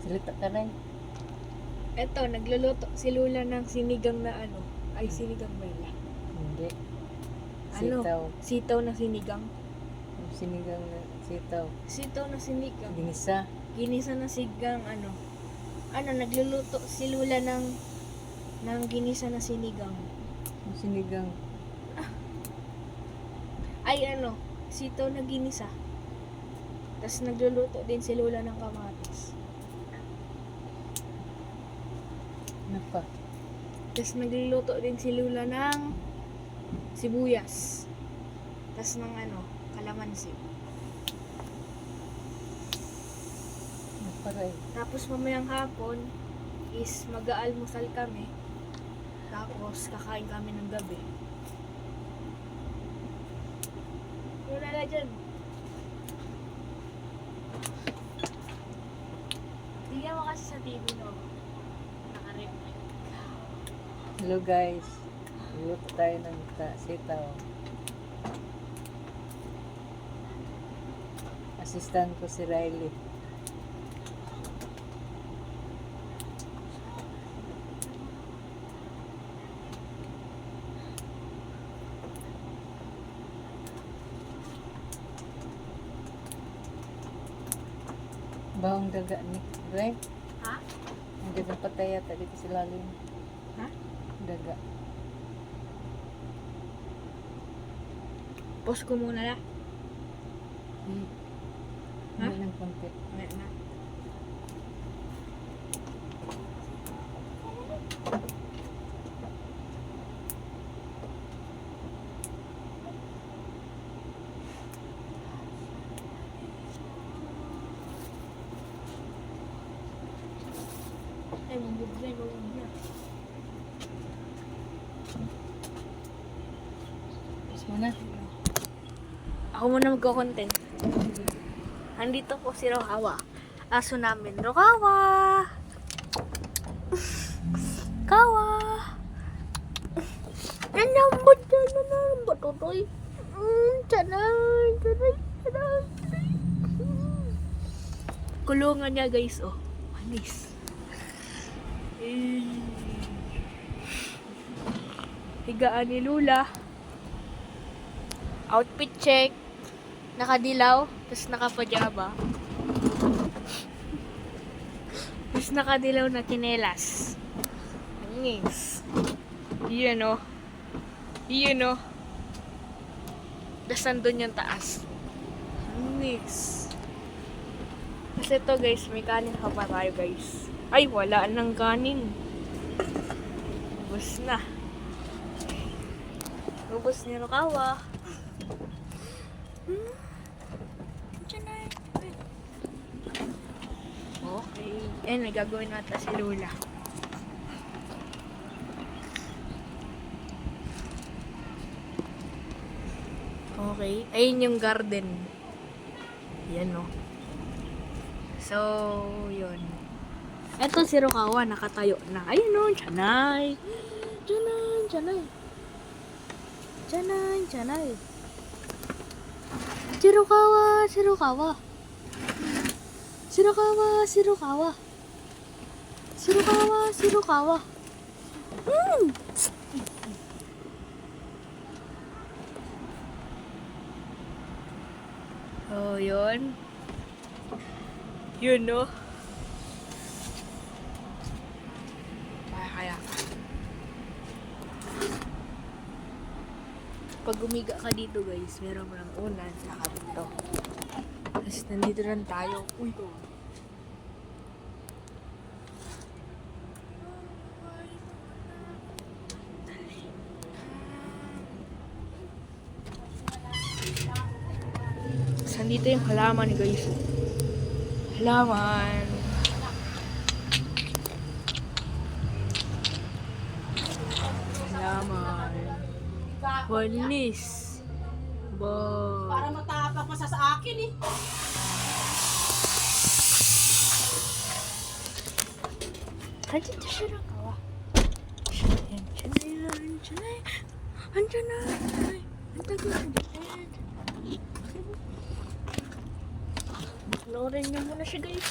Salita ka na. Eto, nagluluto si Lula ng sinigang na sinigang Mayla. Hindi. Ano? Sitaw. Sitaw na sinigang. Yung sinigang na sitaw. Sitaw na sinigang. Ginisa. Ginisa na sinigang, nagluluto si Lula ng ginisa na sinigang. Yung sinigang. Sitaw na ginisa. Tapos nagluluto din si Lula ng kamatis. Ano pa? Tapos nagluluto din si Lula ng sibuyas. Tapos ng kalamansi. Ano pa rin? Tapos mamayang hapon is mag-aalmusal kami. Tapos kakain kami ng gabi. Wala na dyan. Tingnan mo kasi sa TV, no? Naka-reflect. Hello guys. Luto tayo ng sitaw. Assistant ko si Riley. Bawang daga ni Ray. Ha? Ang dagang patay yata dito sa lalim. Ha? Daga. Pause ko muna na. Ha? Hindi ng konti. Wait na. Ay, mabugay na. Tapos muna. Ako muna magko-content. Andito po si Rokawa. Aso namin. Rokawa! Kawa! Nanambot na nanambot. Tutoy. Tanay. Kulungan niya guys, oh. Manis. Higaan ni Lula. Outfit check. Nakadilaw. Tapos nakapajama. Tapos nakadilaw na tsinelas. Manis. Yun o. Yun o. Tapos nandun yung taas. Manis. Kasi ito guys, may kanin pa tayo guys. Ay, wala nang kanin. Ubus na. Ubus ni Rokawa. Okay. Ayan, may gagawin natin si Lula. Okay. Ayun yung garden. Yan o. So, yun. Eto si Rokawa, nakatayo na. Ayun o, Chanay. Chanay. Si Rokawa. Oh, yun. Yun, no? Kaya. Pag umiga ka dito, guys, meron mo ng unan sa kanto. Tapos nandito lang tayo. Uy, ko. Nandito yung halaman, guys. Halaman. Walis. Para matapak masa sa akin eh. Andyan siya na kawa. Andyan na. Panoorin niyo muna siya, guys.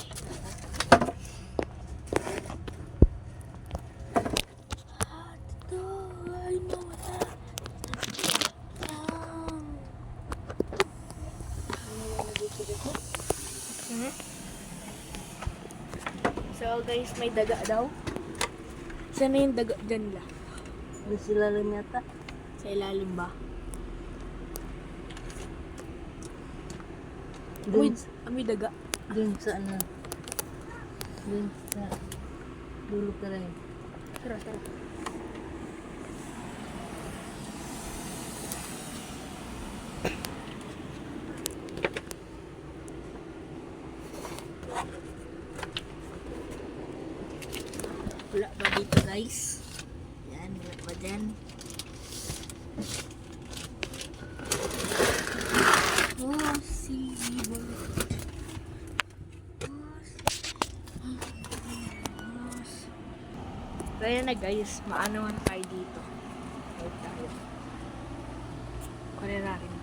So guys, may daga daw. Saan na yung daga dyan la? Doon sa ilalim yata. Sa ilalim ba? Uy, Doon, may daga. doon sa ano. Doon sa dulo ka rin. Tara, tara. Wala ba dito guys? Yan, wala ba dyan? Oh, seaboard. Kaya na guys, maano man tayo dito. Wait tayo. Kunin natin.